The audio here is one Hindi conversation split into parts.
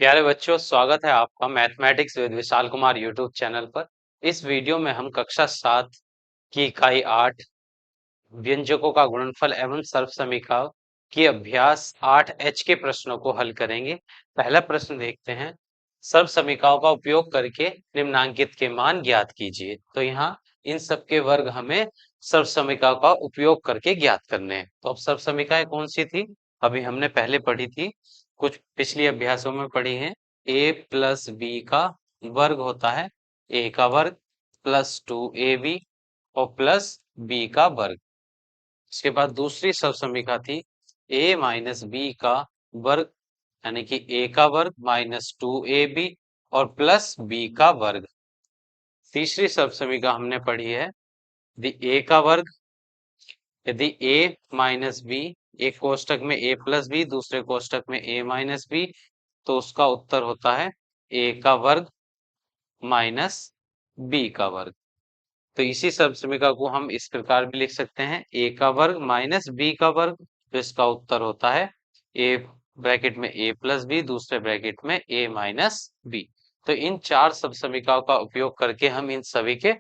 प्यारे बच्चों, स्वागत है आपका mathematics with Vishal Kumar YouTube channel पर। इस वीडियो में हम कक्षा 7 की इकाई 8 व्यंजकों का गुणनफल एवं सर्वसमीकरण की अभ्यास 8H के प्रश्नों को हल करेंगे। पहला प्रश्न देखते हैं। सर्वसमीकरणों का उपयोग करके निम्नांकित के मान ज्ञात कीजिए। तो यहाँ इन सब के वर्ग हमें सर्वसमीकरणों का उपयोग करके ज्ञात करने हैं। तो अब सर्वसमीकरण कौन सी थी? अभी हमने पहले पढ़ी थी, कुछ पिछली अभ्यासों में पढ़ी है। a प्लस बी का वर्ग होता है a का वर्ग प्लस 2ab और प्लस b का वर्ग। इसके बाद दूसरी सर्वसमीकरण थी a माइनस बी का वर्ग, यानी कि a का वर्ग माइनस 2ab और प्लस b का वर्ग। तीसरी सर्वसमीकरण हमने पढ़ी है यदि a का वर्ग, यदि a माइनस बी, एक कोष्टक में a प्लस बी, दूसरे कोष्टक में a माइनस बी, तो उसका उत्तर होता है a का वर्ग माइनस b का वर्ग। तो इसी सर्वसमीकरण को हम इस प्रकार भी लिख सकते हैं a का वर्ग माइनस b का वर्ग। तो इसका उत्तर होता है a ब्रैकेट में a प्लस बी, दूसरे ब्रैकेट में a माइनस बी। तो इन चार सर्वसमीकरणों का उपयोग करके हम इन सभी के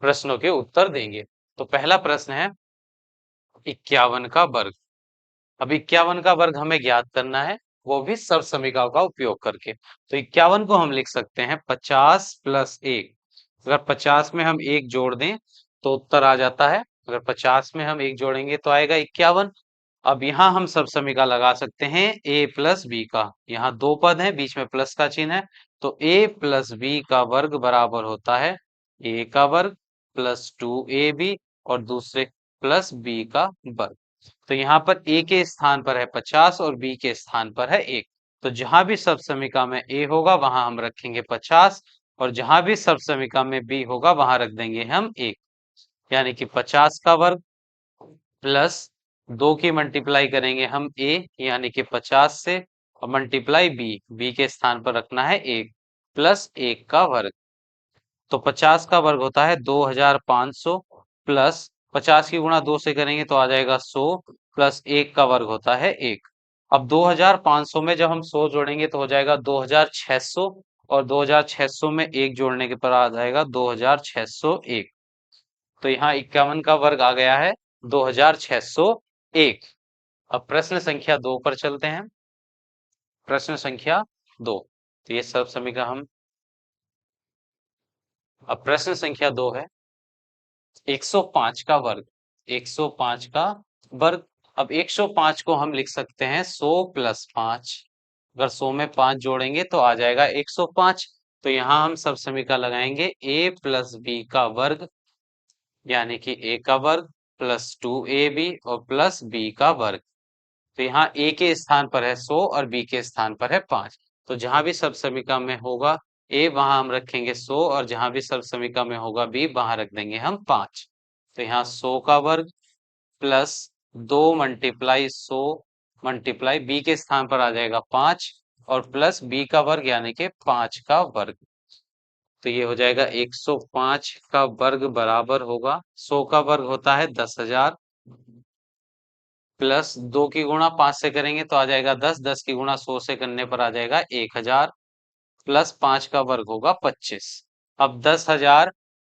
प्रश्नों के उत्तर देंगे। तो पहला प्रश्न है 51 का वर्ग। अब 51 का वर्ग हमें ज्ञात करना है, वो भी सर्वसमीकरणों का उपयोग करके। तो 51 को हम लिख सकते हैं 50 प्लस 1। अगर 50 में हम 1 जोड़ दें तो उत्तर आ जाता है। अगर 50 में हम 1 जोड़ेंगे तो आएगा 51। अब यहाँ हम सर्वसमीकरण लगा सकते हैं a प्लस बी का। यहाँ दो पद हैं, बीच में प्लस का चिन्ह है, तो a प्लस बी का वर्ग बराबर होता है a का वर्ग प्लस 2ab और दूसरे प्लस b का वर्ग। तो यहाँ पर a के स्थान पर है 50 और b के स्थान पर है 1। तो जहां भी सर्वसमीकरण में a होगा वहां हम रखेंगे 50 और जहां भी सर्वसमीकरण में b होगा वहां रख देंगे हम 1। यानी कि 50 का वर्ग प्लस 2 की मल्टीप्लाई करेंगे हम a, यानी कि 50 से, और मल्टीप्लाई b के स्थान पर रखना है 1 प्लस 1 का वर्ग। तो 50 का वर्ग होता है 2500 प्लस 50 की गुणा 2 से करेंगे तो आ जाएगा 100 प्लस 1 का वर्ग होता है 1। अब 2500 में जब हम 100 जोड़ेंगे तो हो जाएगा 2600 और 2600 में 1 जोड़ने के पर आ जाएगा 2601। तो यहाँ 51 का वर्ग आ गया है 2601। अब प्रश्न संख्या 2 पर चलते हैं। प्रश्न संख्या 2, तो ये सब समीकरण हम, अब प्रश्न संख्या 2 है 105 का वर्ग। 105 का वर्ग। अब 105 को हम लिख सकते हैं 100 प्लस 5। अगर 100 में 5 जोड़ेंगे तो आ जाएगा 105। तो यहाँ हम सब समीकरण लगाएंगे a प्लस बी का वर्ग, यानी कि a का वर्ग प्लस 2ab और प्लस b का वर्ग। तो यहाँ a के स्थान पर है 100 और b के स्थान पर है 5। तो जहां भी सब समीकरण में होगा a वहां हम रखेंगे 100 और जहां भी सब समीकरण में होगा b वहां रख देंगे हम 5। तो यहाँ 100 का वर्ग प्लस 2 मल्टीप्लाई 100 मल्टीप्लाई b के स्थान पर आ जाएगा 5 और प्लस b का वर्ग यानी कि 5 का वर्ग। तो ये हो जाएगा 105 का वर्ग बराबर होगा 100 का वर्ग होता है 10,000 प्लस 2 की गुणा 5 से करेंगे तो आ जाएगा 10, 10 की गुणा 100 से करने पर आ जाएगा 1000 प्लस 5 का वर्ग होगा 25। अब 10,000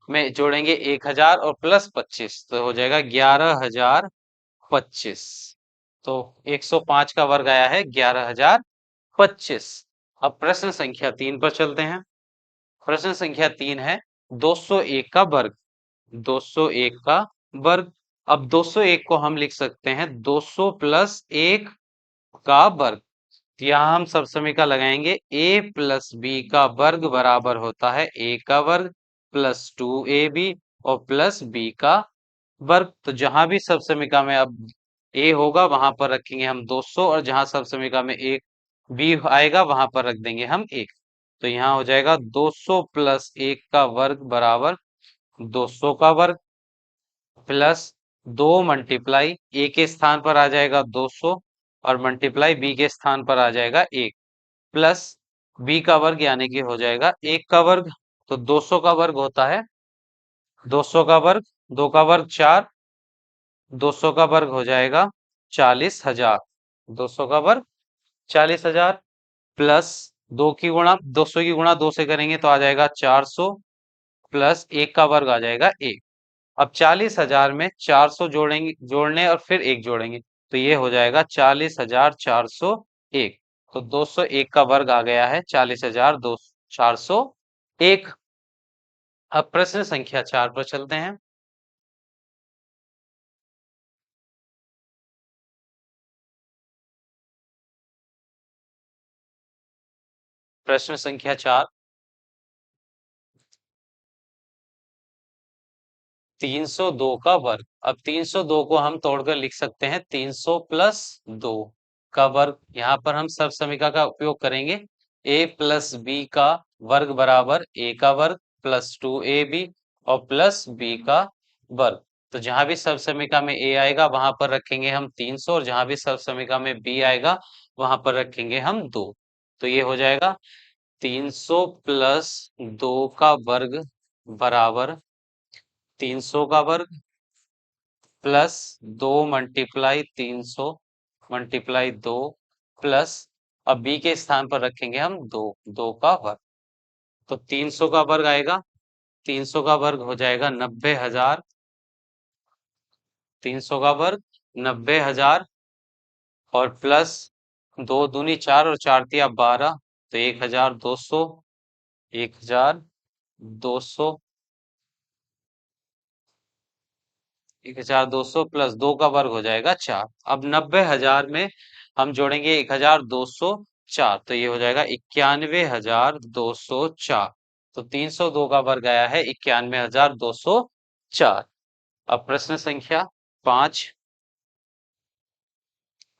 में जोड़ेंगे 1000 और प्लस 25 तो हो जाएगा 11,025। तो 105 का वर्ग आया है 11,025। अब प्रश्न संख्या 3 पर चलते हैं। प्रश्न संख्या 3 है 201 का वर्ग। 201 का वर्ग। अब 201 को हम लिख सकते हैं 200 प्लस 1 का वर्ग। यहाँ हम सब समीकरण लगाएंगे a प्लस बी का वर्ग बराबर होता है a का वर्ग प्लस 2ab और प्लस b का वर्ग। तो जहां भी सब समीकरण में अब a होगा वहां पर रखेंगे हम 200 और जहां सब समीकरण में एक b आएगा वहां पर रख देंगे हम 1। तो यहाँ हो जाएगा 200 प्लस 1 का वर्ग बराबर 200 का वर्ग प्लस 2 मल्टीप्लाई a के स्थान पर आ जाएगा 200 और मल्टीप्लाई b के स्थान पर आ जाएगा 1 प्लस b का वर्ग यानी कि हो जाएगा 1 का वर्ग। तो 200 का वर्ग होता है 200 का वर्ग, 2 का वर्ग 4, 200 का वर्ग हो जाएगा 40,000। 200 का वर्ग 40,000 प्लस 200 की गुणा 2 से करेंगे तो आ जाएगा 400 प्लस 1 का वर्ग आ जाएगा 1। अब 40,000 में 400 जोड़ेंगे, जोड़ने और फिर 1 जोड़ेंगे तो ये हो जाएगा 40,401। तो 201 का वर्ग आ गया है 40,401। अब प्रश्न संख्या 4 पर चलते हैं। प्रश्न संख्या 4, 302 का वर्ग। अब 302 को हम तोड़कर लिख सकते हैं 300 प्लस 2 का वर्ग। यहाँ पर हम सर्व समीकरण का उपयोग करेंगे। a प्लस बी का वर्ग बराबर a का वर्ग प्लस 2ab और प्लस b का वर्ग। तो जहां भी सर्व समीकरण में a आएगा वहां पर रखेंगे हम 300 और जहां भी सर्व समीकरण में b आएगा वहां पर रखेंगे हम 2। तो ये हो जाएगा 300 प्लस 2 का वर्ग बराबर 300 का वर्ग प्लस 2 मल्टीप्लाई 300 मल्टीप्लाई 2 प्लस, अब b के स्थान पर रखेंगे हम 2, 2 का वर्ग। तो 300 का वर्ग आएगा, 300 का वर्ग हो जाएगा 90,000, 300 का वर्ग 90,000 और प्लस 2 दूनी 4 और 4 तिया 12 तो 1,200, 1,200, 1,200 प्लस 2 का वर्ग हो जाएगा 4। अब 90,000 में हम जोड़ेंगे 1,204 तो ये हो जाएगा 91,204। तो 302 का वर्ग आया है 91,204। अब प्रश्न संख्या 5,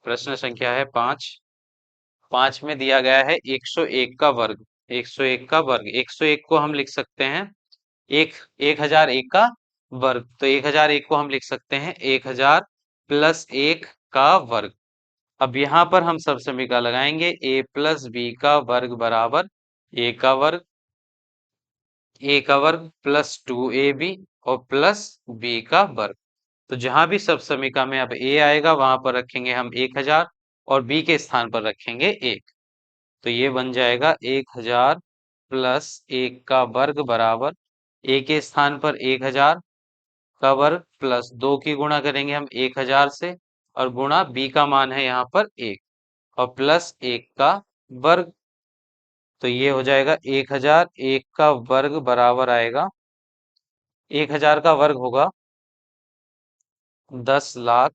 प्रश्न संख्या है 5। 5 में दिया गया है 101 का वर्ग। 101 का वर्ग, 101 को हम लिख सकते हैं एक 1,001 का वर्ग। तो 1,001 को हम लिख सकते हैं 1,000 प्लस 1 का वर्ग। अब यहाँ पर हम सब समीकरण लगाएंगे a प्लस बी का वर्ग बराबर a का वर्ग प्लस 2ab और प्लस b का वर्ग। तो जहां भी सब समीकरण में अब a आएगा वहां पर रखेंगे हम 1,000 और b के स्थान पर रखेंगे 1। तो ये बन जाएगा 1,000 प्लस 1 का वर्ग बराबर a के स्थान पर 1,000 का वर्ग प्लस 2 की गुणा करेंगे हम 1,000 से और गुणा b का मान है यहाँ पर 1 और प्लस 1 का वर्ग। तो ये हो जाएगा 1,001 का वर्ग बराबर आएगा, 1,000 का वर्ग होगा 10,00,000।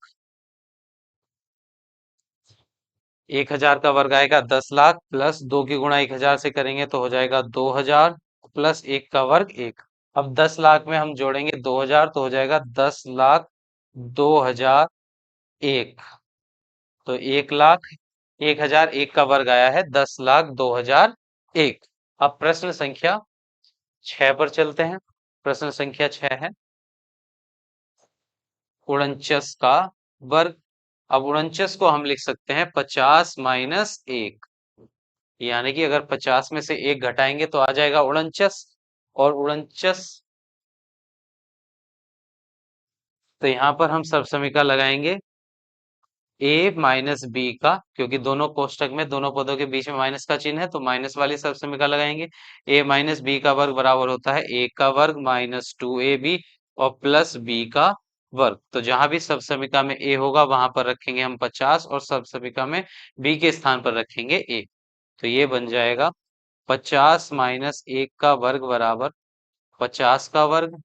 1,000 का वर्ग आएगा 10,00,000 प्लस 2 की गुणा 1,000 से करेंगे तो हो जाएगा 2,000 प्लस 1 का वर्ग 1। अब 10,00,000 में हम जोड़ेंगे 2,000 तो हो जाएगा 10,00,000 2,001। तो 1,00,000 1,001 का वर्ग आया है 10,00,000 2,001। अब प्रश्न संख्या 6 पर चलते हैं। प्रश्न संख्या 6 है 49 का वर्ग। अब 49 को हम लिख सकते हैं 50 माइनस 1, यानी कि अगर 50 में से 1 घटाएंगे तो आ जाएगा 49। और 49, तो यहाँ पर हम सब समीकरण लगाएंगे a माइनस बी का, क्योंकि दोनों कोष्टक में दोनों पदों के बीच में माइनस का चिन्ह है तो माइनस वाली सब समीकरण लगाएंगे। a माइनस बी का वर्ग बराबर होता है a का वर्ग माइनस 2ab और प्लस b का वर्ग। तो जहां भी सब समीकरण में a होगा वहां पर रखेंगे हम 50 और सब समीकरण में b के स्थान पर रखेंगे a। तो ये बन जाएगा 50 माइनस 1 का वर्ग बराबर 50 का वर्ग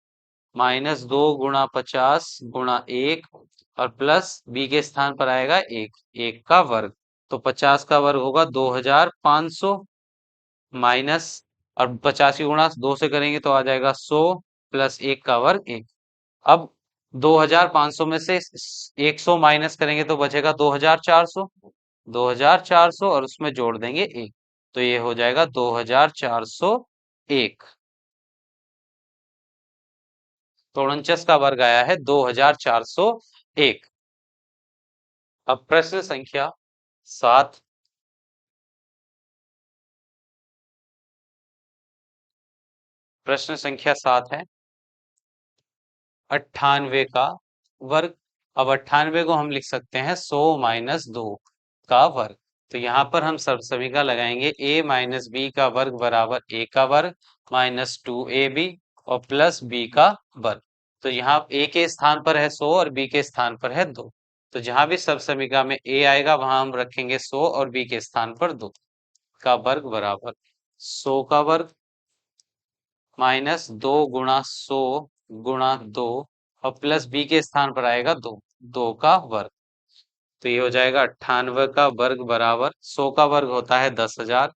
माइनस 2 गुणा 50 गुणा 1 और प्लस b के स्थान पर आएगा 1, 1 का वर्ग। तो 50 का वर्ग होगा 2,500 माइनस, और 50 की गुणा 2 से करेंगे तो आ जाएगा 100 प्लस 1 का वर्ग 1। अब 2,500 में से 100 माइनस करेंगे तो बचेगा 2,400, 2,400 और उसमें जोड़ देंगे 1। तो ये हो जाएगा 2,401। तो 49 का वर्ग आया है 2,401। अब प्रश्न संख्या 7, प्रश्न संख्या 7 है 98 का वर्ग। अब 98 को हम लिख सकते हैं 100 माइनस 2 का वर्ग। तो यहाँ पर हम सर्वसमीका लगाएंगे a माइनस बी का वर्ग बराबर a का वर्ग माइनस 2ab और प्लस b का वर्ग। तो यहाँ a के स्थान पर है 100 और b के स्थान पर है 2। तो जहां भी सर्वसमीका में a आएगा वहां हम रखेंगे 100 और b के स्थान पर 2 का वर्ग बराबर 100 का वर्ग माइनस 2 गुणा 100 गुणा 2 और प्लस b के स्थान पर आएगा 2, 2 का वर्ग। तो ये हो जाएगा 98 का वर्ग बराबर 100 का वर्ग होता है 10,000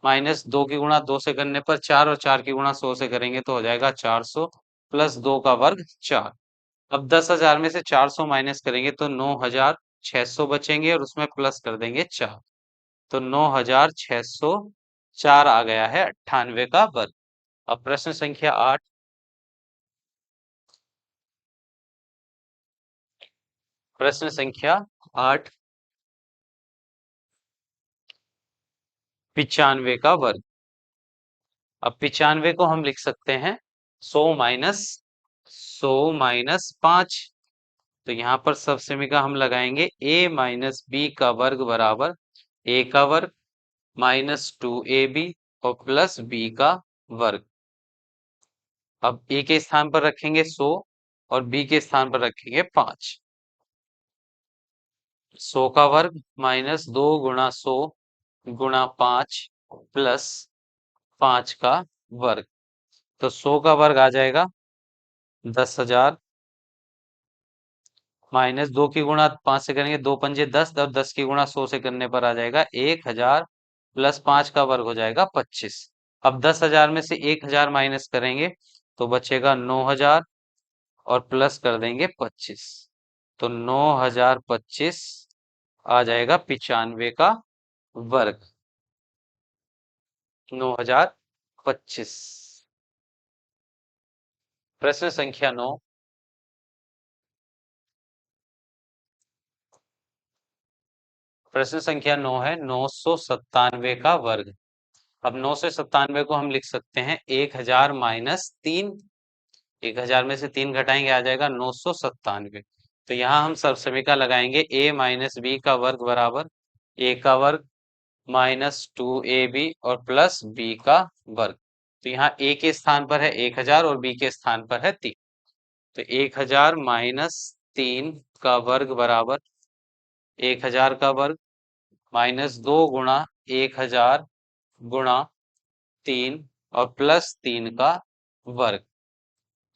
माइनस 2 की गुणा 2 से करने पर 4 और 4 की गुणा 100 से करेंगे तो हो जाएगा 400 प्लस 2 का वर्ग 4। अब 10,000 में से 400 माइनस करेंगे तो 9,600 बचेंगे और उसमें प्लस कर देंगे 4। तो 9,604 आ गया है 98 का वर्ग। अब प्रश्न संख्या 8। प्रश्न संख्या 8 95 का वर्ग। अब 95 को हम लिख सकते हैं 100 माइनस 5। तो यहाँ पर सबसेमिका हम लगाएंगे a माइनस बी का वर्ग बराबर a का वर्ग माइनस 2ab और प्लस b का वर्ग। अब a के स्थान पर रखेंगे 100 और b के स्थान पर रखेंगे 5। 100 का वर्ग माइनस 2 गुणा 100 गुणा 5 प्लस 5 का वर्ग। तो 100 का वर्ग आ जाएगा 10,000 माइनस 2 की गुणा 5 से करेंगे 2 पंजे 10 और 10 की गुणा 100 से करने पर आ जाएगा 1,000 प्लस 5 का वर्ग हो जाएगा 25। अब 10,000 में से 1,000 माइनस करेंगे तो बचेगा 9,000 और प्लस कर देंगे 25। तो 9,025 आ जाएगा 95 का वर्ग। 9,025। प्रश्न संख्या 9। प्रश्न संख्या 9 है 997 का वर्ग। अब 997 को हम लिख सकते हैं 1,000 माइनस 3। 1,000 में से 3 घटाएंगे आ जाएगा 997। तो यहाँ हम सर्वसमीका लगाएंगे a माइनस बी का वर्ग बराबर a का वर्ग माइनस 2ab और प्लस b का वर्ग। तो यहाँ a के स्थान पर है 1,000 और b के स्थान पर है 3। तो 1,000 माइनस 3 का वर्ग बराबर 1,000 का वर्ग माइनस 2 गुणा 1,000 गुणा 3 और प्लस 3 का वर्ग।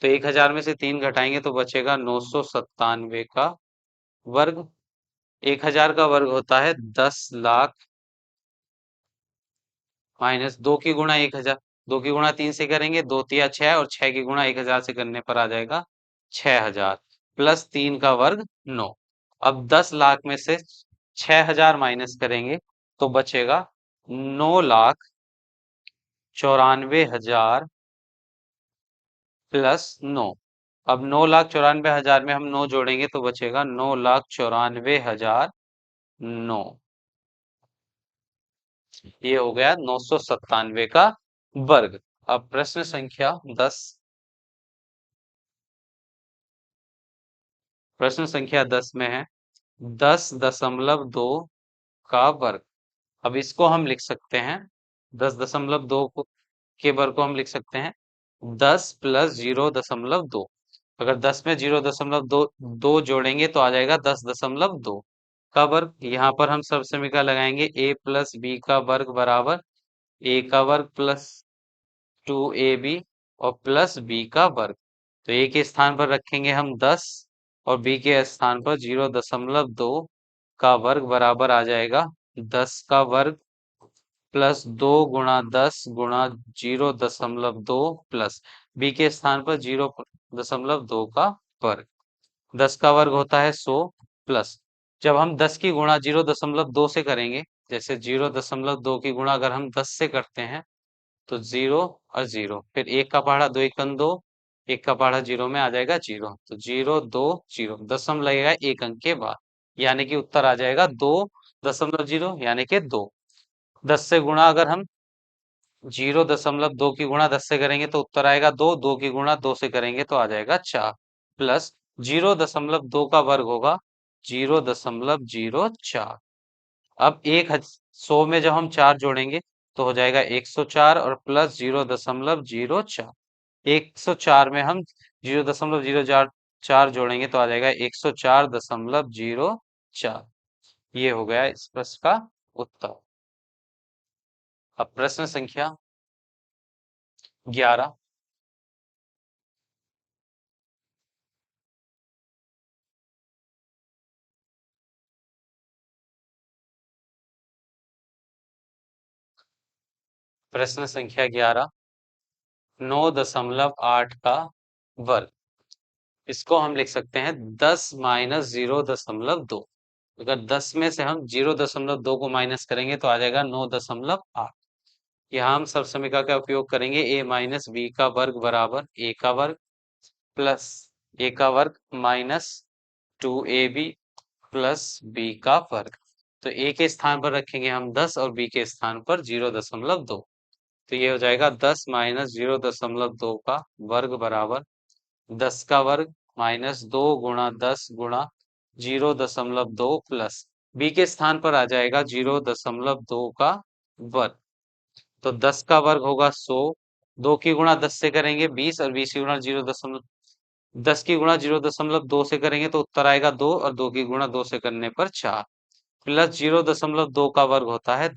तो 1,000 में से 3 घटाएंगे तो बचेगा 997 का वर्ग। 1,000 का वर्ग होता है 10 लाख माइनस 2 की गुणा 1,000। 2 की गुणा 3 से करेंगे 2 तिया 6 और 6 की गुणा 1,000 से करने पर आ जाएगा 6,000 प्लस 3 का वर्ग 9। अब 10 लाख में से 6,000 माइनस करेंगे तो बचेगा 9,94,000 प्लस 9। अब 9,94,000 में हम 9 जोड़ेंगे तो बचेगा 9,94,009। ये हो गया 997 का वर्ग। अब प्रश्न संख्या 10। प्रश्न संख्या 10 में है 10.2 का वर्ग। अब इसको हम लिख सकते हैं 10.2 के वर्ग को हम लिख सकते हैं 10 प्लस 0.2। अगर 10 में 0.2 दो जोड़ेंगे तो आ जाएगा 10.2 का वर्ग। यहाँ पर हम सर्वसमीका लगाएंगे a प्लस बी का वर्ग बराबर a का वर्ग प्लस 2ab और प्लस b का वर्ग। तो a के स्थान पर रखेंगे हम 10 और b के स्थान पर 0.2 का वर्ग बराबर आ जाएगा 10 का वर्ग प्लस 2 गुणा 10 गुणा 0.2 प्लस b के स्थान पर 0.2 का वर्ग। 10 का वर्ग होता है 100 प्लस जब हम 10 की गुणा 0.2 से करेंगे, जैसे 0.2 की गुणा अगर हम 10 से करते हैं तो 0 और 0 फिर 1 का पहाड़ा 2 1 2 1 का पहाड़ा 0 में आ जाएगा 0। तो 0 2 0 दशम लगेगा 1 अंक के बाद, यानी कि उत्तर आ जाएगा 2.0 यानी कि 2। 10 से गुणा अगर हम 0.2 की गुणा 10 से करेंगे तो उत्तर आएगा 2। 2 की गुणा 2 से करेंगे तो आ जाएगा 4 प्लस 0.2 का वर्ग होगा 0.04। अब 100 में जब हम 4 जोड़ेंगे तो हो जाएगा 104 और प्लस 0.04। 104 में हम 0.04 जोड़ेंगे तो आ जाएगा 104.04। ये हो गया इस प्रश्न का उत्तर। अब प्रश्न संख्या 11। प्रश्न संख्या 11, 9.8 का वर्ग। इसको हम लिख सकते हैं 10 माइनस 0.2। अगर 10 में से हम 0.2 को माइनस करेंगे तो आ जाएगा 9.8। यहाँ हम सब समीकरण का उपयोग करेंगे, a माइनस बी का वर्ग बराबर a का वर्ग प्लस a का वर्ग माइनस 2ab प्लस b का वर्ग। तो a के स्थान पर रखेंगे हम 10 और b के स्थान पर 0.2। तो ये हो जाएगा 10 माइनस 0.2 का वर्ग बराबर 10 का वर्ग माइनस 2 गुणा 10 गुणा 0.2 प्लस b के स्थान पर आ जाएगा 0.2 का वर्ग। तो 10 का वर्ग होगा 100। 2 की गुणा 10 से करेंगे 20 और 20 की गुणा 10 की गुणा 0.2 से करेंगे तो उत्तर आएगा 2 और 2 की गुणा 2 से करने पर 4 प्लस 0.2 का वर्ग होता है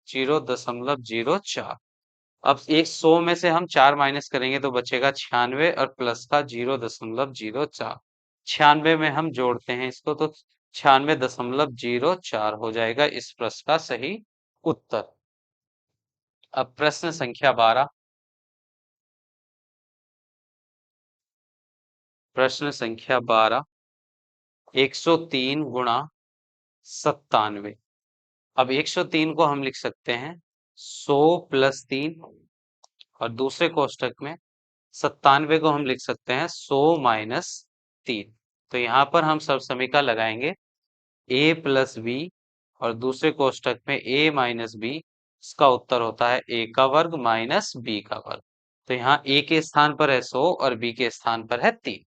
0.04। अब एक 100 में से हम 4 माइनस करेंगे तो बचेगा 96 और प्लस का 0.04। 96 में हम जोड़ते हैं इसको तो 96.04 हो जाएगा इस प्रश्न का सही उत्तर। अब प्रश्न संख्या 12। प्रश्न संख्या 12, 103 गुणा 97। अब 103 को हम लिख सकते हैं 100 प्लस 3 और दूसरे कोष्टक में 97 को हम लिख सकते हैं 100 माइनस 3। तो यहाँ पर हम सब समीकरण लगाएंगे a प्लस बी और दूसरे कोष्टक में a माइनस बी। इसका उत्तर होता है a का वर्ग माइनस b का वर्ग। तो यहाँ a के स्थान पर है 100 और b के स्थान पर है 3।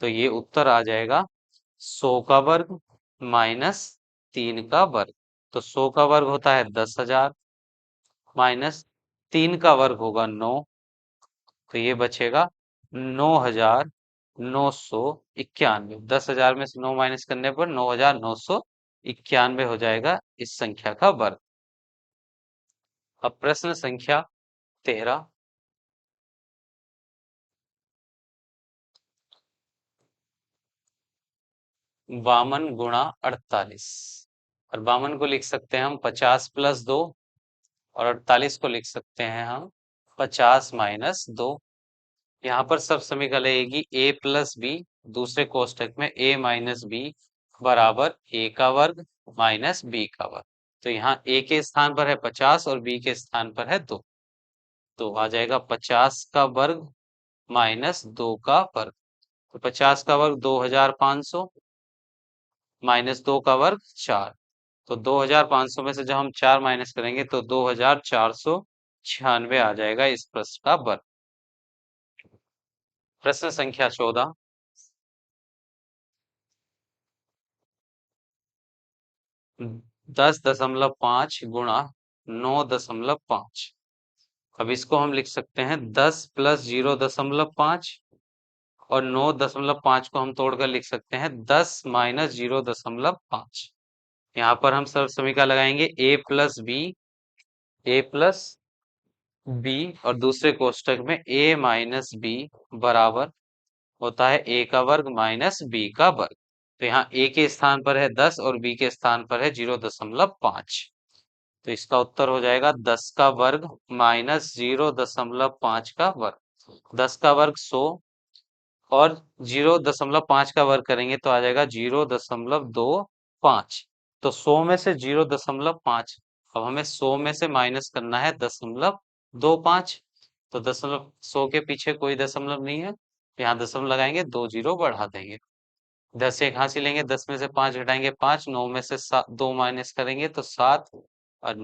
तो ये उत्तर आ जाएगा 100 का वर्ग माइनस 3 का वर्ग। तो 100 का वर्ग होता है 10,000 माइनस 3 का वर्ग होगा 9। तो ये बचेगा 9,991। 10,000 में से 9 माइनस करने पर 9,991 हो जाएगा इस संख्या का वर्ग। अब प्रश्न संख्या 13। 52 गुणा 48। और 52 को लिख सकते हैं हम 50 प्लस 2 और 48 को लिख सकते हैं हम 50 माइनस 2। यहाँ पर सब समीकरण लगेगी a प्लस बी दूसरे कोष्टक में a माइनस बी बराबर a का वर्ग माइनस b का वर्ग। तो यहाँ a के स्थान पर है 50 और b के स्थान पर है 2। तो आ जाएगा 50 का वर्ग माइनस 2 का वर्ग। तो 50 का वर्ग 2,500 माइनस 2 का वर्ग 4। तो 2,500 में से जब हम 4 माइनस करेंगे तो 2,496 आ जाएगा इस प्रश्न का वर्ग। प्रश्न संख्या 14। 10.5 गुणा 9.5। अब इसको हम लिख सकते हैं 10 प्लस 0.5 और 9.5 को हम तोड़कर लिख सकते हैं 10 माइनस 0.5। यहाँ पर हम सब समीकरण लगाएंगे ए प्लस बी और दूसरे कोष्टक में a माइनस बी बराबर होता है a का वर्ग माइनस b का वर्ग। तो यहाँ a के स्थान पर है 10 और b के स्थान पर है 0.5। तो इसका उत्तर हो जाएगा 10 का वर्ग माइनस 0.5 का वर्ग। 10 का वर्ग 100 और 0.5 का वर्ग करेंगे तो आ जाएगा 0.25। तो 100 में से 0.5, अब हमें 100 में से माइनस करना है 0.25। तो 100 के पीछे कोई दशमलव नहीं है, यहाँ दशमलव लगाएंगे 2 जीरो बढ़ा देंगे। 10 से 1 हासिल लेंगे, 10 में से 5 घटाएंगे 5, 9 में से 2 माइनस करेंगे तो 7 और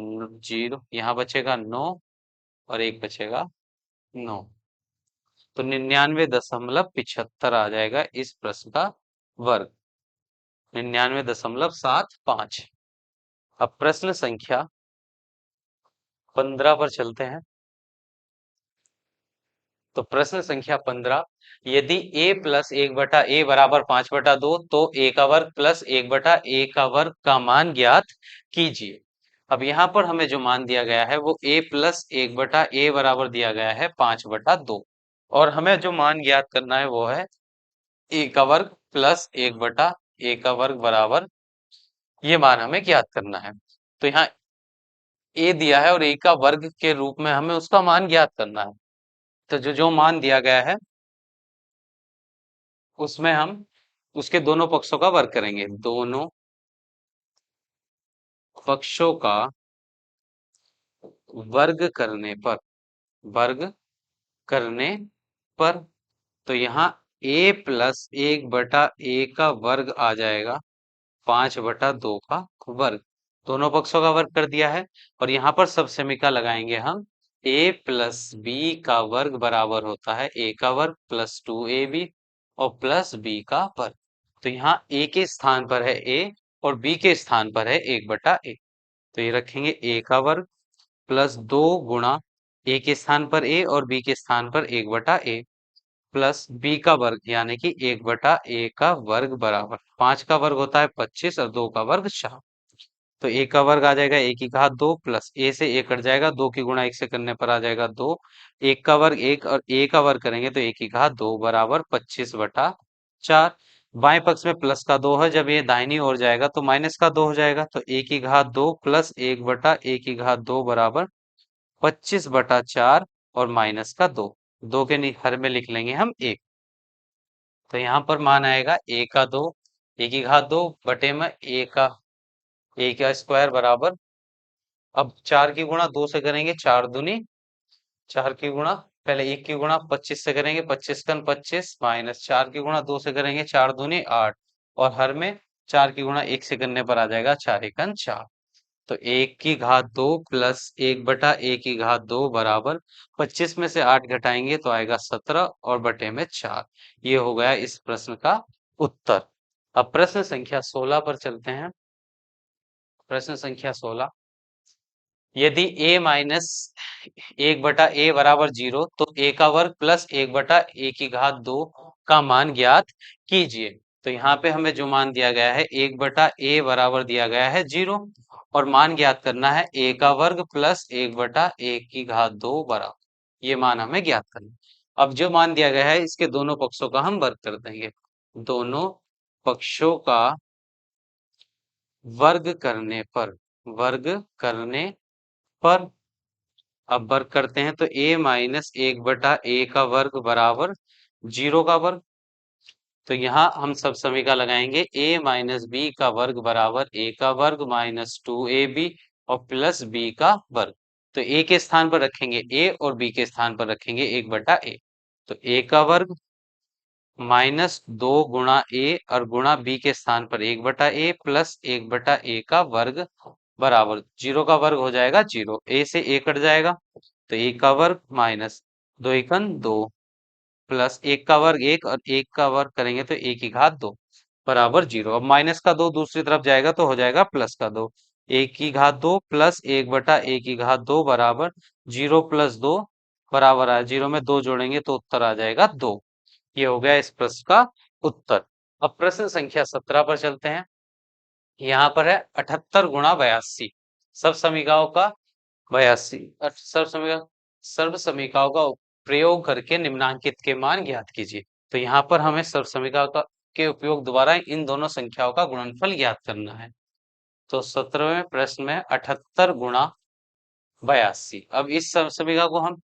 0 यहाँ बचेगा 9 और 1 बचेगा 9। तो 99.75 आ जाएगा इस प्रश्न का वर्ग। 99.75। अब प्रश्न संख्या 15 पर चलते हैं। तो प्रश्न संख्या 15, यदि a प्लस 1/a बराबर 5/2 तो a का वर्ग प्लस 1/a का वर्ग का मान ज्ञात कीजिए। अब यहाँ पर हमें जो मान दिया गया है वो a प्लस 1/a बराबर दिया गया है 5/2, और हमें जो मान ज्ञात करना है वो है a का वर्ग प्लस 1/a का वर्ग बराबर, ये मान हमें ज्ञात करना है। तो यहाँ a दिया है और a का वर्ग के रूप में हमें उसका मान ज्ञात करना है। तो जो जो मान दिया गया है उसमें हम उसके दोनों पक्षों का वर्ग करेंगे। दोनों पक्षों का वर्ग करने पर, वर्ग करने पर, तो यहाँ a प्लस 1/a का वर्ग आ जाएगा 5/2 का वर्ग। दोनों पक्षों का वर्ग कर दिया है, और यहाँ पर सब समीकरण लगाएंगे हम। a प्लस b का वर्ग बराबर होता है a का वर्ग प्लस 2ab और प्लस b का वर्ग। तो यहाँ a के स्थान पर है a और b के स्थान पर है 1/a। तो ये रखेंगे a का वर्ग प्लस 2 गुणा a के स्थान पर a और b के स्थान पर 1/a प्लस b का वर्ग यानी कि 1/a का वर्ग बराबर 5 का वर्ग होता है 25 और 2 का वर्ग 4। तो a का वर्ग आ जाएगा a की घात 2 प्लस a से a कट जाएगा, 2 की गुणा 1 से करने पर आ जाएगा 2, 1 का वर्ग 1 और a का वर्ग करेंगे तो a की घात 2 बराबर 25/4। बाएं पक्ष में प्लस का 2 है, जब ये दाहिनी ओर जाएगा तो माइनस का 2 हो जाएगा, तो a की घात 2 प्लस 1/a की घात 2 बराबर 25/4 और माइनस का 2, 2 के हर में लिख लेंगे हम 1। तो यहाँ पर मान आएगा a का 2, a की घात 2 बटे में a का स्क्वायर बराबर, अब 4 की गुणा 2 से करेंगे 4 दूनी 4 की गुणा, पहले 1 की गुणा 25 से करेंगे 25 कन 25 माइनस 4 की गुणा 2 से करेंगे 4 दूनी 8, और हर में 4 की गुणा 1 से करने पर आ जाएगा 4 एकन 4। तो 1 की घात 2 प्लस 1/a की घात 2 बराबर 25 में से 8 घटाएंगे तो आएगा 17 और बटे में 4। ये हो गया इस प्रश्न का उत्तर। अब प्रश्न संख्या 16 पर चलते हैं। प्रश्न संख्या 16, यदि a माइनस 1/a बराबर 0 तो a का वर्ग प्लस 1/a की घात 2 का मान ज्ञात कीजिए। तो यहाँ पे हमें जो मान दिया गया है 1/a बराबर दिया गया है 0, और मान ज्ञात करना है a का वर्ग प्लस 1/a की घात 2 बराबर, ये मान हमें ज्ञात करना है। अब जो मान दिया गया है इसके दोनों पक्षों का हम वर्ग कर देंगे। दोनों पक्षों का वर्ग करने पर, वर्ग करने पर, अब वर्ग करते हैं तो a माइनस 1/a का वर्ग बराबर 0 का वर्ग। तो यहाँ हम सब समीकरण लगाएंगे, a माइनस b का वर्ग बराबर a का वर्ग माइनस 2ab और प्लस b का वर्ग। तो a के स्थान पर रखेंगे a और b के स्थान पर रखेंगे 1/a। तो a का वर्ग माइनस 2 गुणा a और गुणा b के स्थान पर 1/a प्लस 1/a का वर्ग बराबर 0 का वर्ग हो जाएगा 0, a से a कट जाएगा तो 1 का वर्ग माइनस 2 एकन 2 प्लस 1 का वर्ग 1 और 1 का वर्ग करेंगे तो 1 की घात 2 बराबर 0। अब माइनस का 2 दूसरी तरफ जाएगा तो हो जाएगा प्लस का 2, 1 की घात 2 प्लस 1/a की घात 2 बराबर 0 प्लस 2 बराबर है 0 में 2 जोड़ेंगे तो उत्तर आ जाएगा 2। ये हो गया इस प्रश्न का उत्तर। अब प्रश्न संख्या 17 पर चलते हैं। यहाँ पर है 78 गुणा 82, सब समीकरणों का 82 सर्व समीकरणों का प्रयोग करके निम्नांकित के मान ज्ञात कीजिए। तो यहाँ पर हमें सर्व समीकरण का के उपयोग द्वारा इन दोनों संख्याओं का गुणनफल ज्ञात करना है। तो 17वें प्रश्न में 78 गुणा 82, अब इस सर्व समीकरण को हम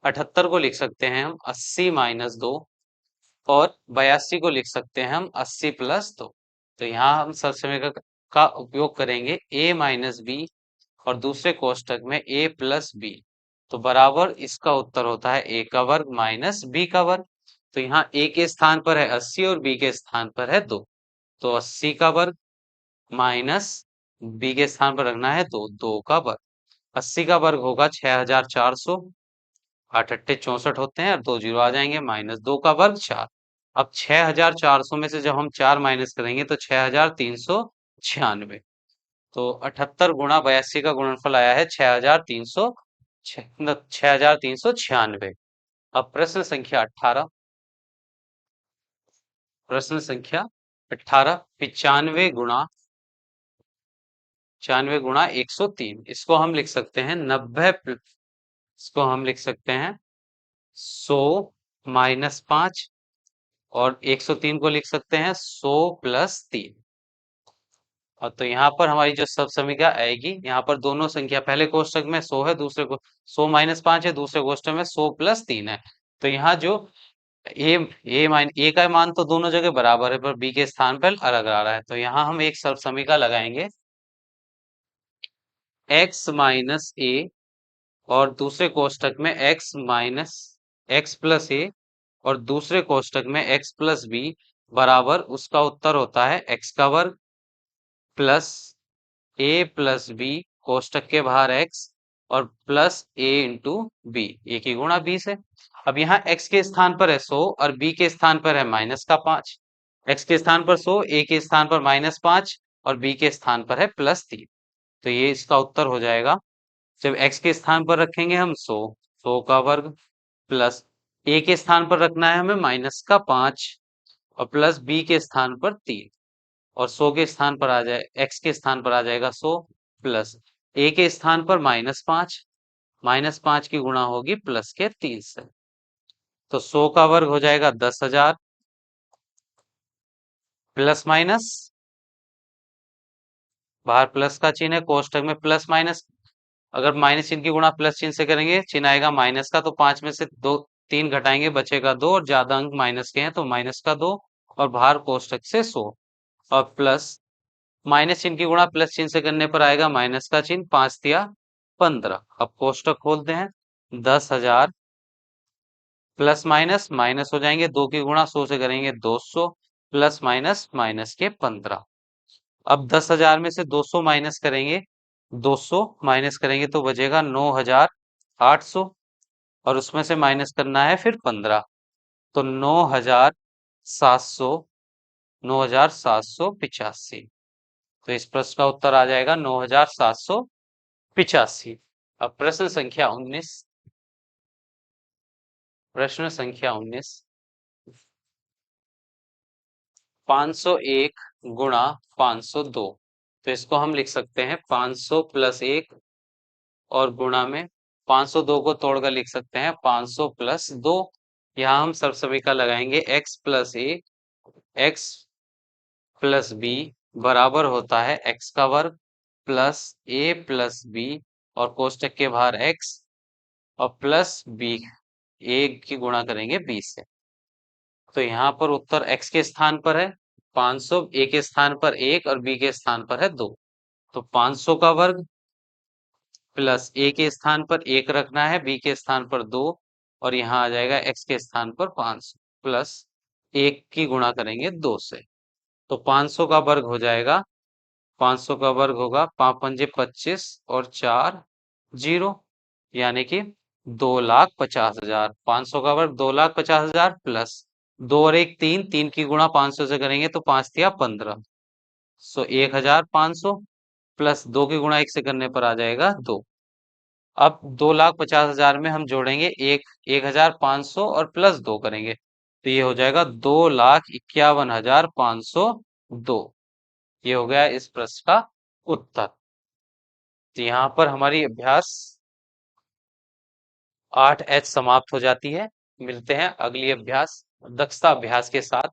78 को लिख सकते हैं हम 80 माइनस 2, और 82 को लिख सकते हैं हम 80 प्लस 2। तो यहाँ हम सर्व समीकरण का उपयोग करेंगे a माइनस बी और दूसरे कोष्टक में a प्लस बी, तो बराबर इसका उत्तर होता है a का वर्ग माइनस b का वर्ग। तो यहाँ a के स्थान पर है 80 और b के स्थान पर है 2, तो 80 का वर्ग माइनस b के स्थान पर रखना है 2, 2 का वर्ग। 80 का वर्ग होगा 6400, 8 अट्ठे 64 होते हैं और 2 जीरो आ जाएंगे, माइनस 2 का वर्ग 4। अब 6400 में से जब हम 4 माइनस करेंगे तो 6396, तो 78 गुणा 82 का गुणनफल आया है 6,396। अब प्रश्न संख्या 18 95 गुणा 103, इसको हम लिख सकते हैं 90, इसको हम लिख सकते हैं 100 - 5, और 103 को लिख सकते हैं 100 + 3। और तो यहाँ पर हमारी जो सब समीकरण आएगी, यहाँ पर दोनों संख्या पहले कोष्टक में 100 है, दूसरे को 100 - 5 है, दूसरे कोष्टक में 100 + 3 है। तो यहाँ जो ए का मान तो दोनों जगह बराबर है, पर बी के स्थान पर अलग आ रहा है। तो यहाँ हम एक सब समीकरण लगाएंगे, x - a, और दूसरे कोष्टक में x + a, और दूसरे कोष्टक में x + b बराबर, उसका उत्तर होता है x का वर्ग प्लस a + b, कोष्टक के बाहर x, और प्लस a × b, a की गुणा b से। अब यहाँ x के स्थान पर है 100 और b के स्थान पर है -5। x के स्थान पर 100, a के स्थान पर -5 और b के स्थान पर है +3। तो ये इसका उत्तर हो जाएगा। जब x के स्थान पर रखेंगे हम 100 का वर्ग, प्लस a के स्थान पर रखना है हमें -5, और प्लस b के स्थान पर 3, और 100 के स्थान पर आ जाए, x के स्थान पर आ जाएगा 100, प्लस a के स्थान पर -5 की गुणा होगी प्लस के 3 से। तो 100 का वर्ग हो जाएगा 10,000, प्लस माइनस, बाहर प्लस का चिन्ह है, कोष्टक में प्लस माइनस, अगर माइनस चिन्ह की गुणा प्लस चिन्ह से करेंगे, चिन्ह आएगा माइनस का, तो 5 में से 3 घटाएंगे, बचेगा 2, और ज्यादा अंक माइनस के हैं तो -2, और बाहर कोष्टक से 100, और प्लस माइनस चिन्ह की गुणा प्लस चिन्ह से करने पर आएगा माइनस का चिन्ह, 5 तिया 15। अब कोष्टक खोलते हैं, 10,000 प्लस माइनस माइनस हो जाएंगे, 2 की गुणा 100 से करेंगे 200, प्लस माइनस माइनस के 15। अब 10,000 में से 200 माइनस करेंगे, 200 माइनस करेंगे तो बचेगा 9,800, और उसमें से माइनस करना है फिर 15, तो 9,785। तो इस प्रश्न का उत्तर आ जाएगा 9,785। अब प्रश्न संख्या 19 501 गुणा 502, तो इसको हम लिख सकते हैं 500 + 1, और गुणा में 502 को तोड़कर लिख सकते हैं 500 + 2। यहाँ हम सब समीकरण लगाएंगे, x + a, x + b बराबर होता है x का वर्ग प्लस a + b, और कोष्टक के बाहर x, और प्लस b, a की गुणा करेंगे b से। तो यहाँ पर उत्तर x के स्थान पर है 500, a के स्थान पर 1 और b के स्थान पर है 2। तो 500 का वर्ग प्लस a के स्थान पर 1 रखना है, b के स्थान पर 2, और यहाँ आ जाएगा x के स्थान पर 500, प्लस 1 की गुणा करेंगे 2 से। तो 500 का वर्ग हो जाएगा, 500 का वर्ग होगा 5 पंजे 25 और 4 0, यानी कि 2,50,000। 500 का वर्ग 2,50,000, प्लस 2 और 1 3, 3 की गुणा 500 से करेंगे तो 5 तिया 15, सो 1,500, प्लस 2 की गुणा 1 से करने पर आ जाएगा 2। अब 2,50,000 में हम जोड़ेंगे 1,500 और प्लस 2 करेंगे, तो ये हो जाएगा 2,51,502। ये हो गया इस प्रश्न का उत्तर। तो यहाँ पर हमारी अभ्यास 8H समाप्त हो जाती है। मिलते हैं अगली अभ्यास दक्षता अभ्यास के साथ।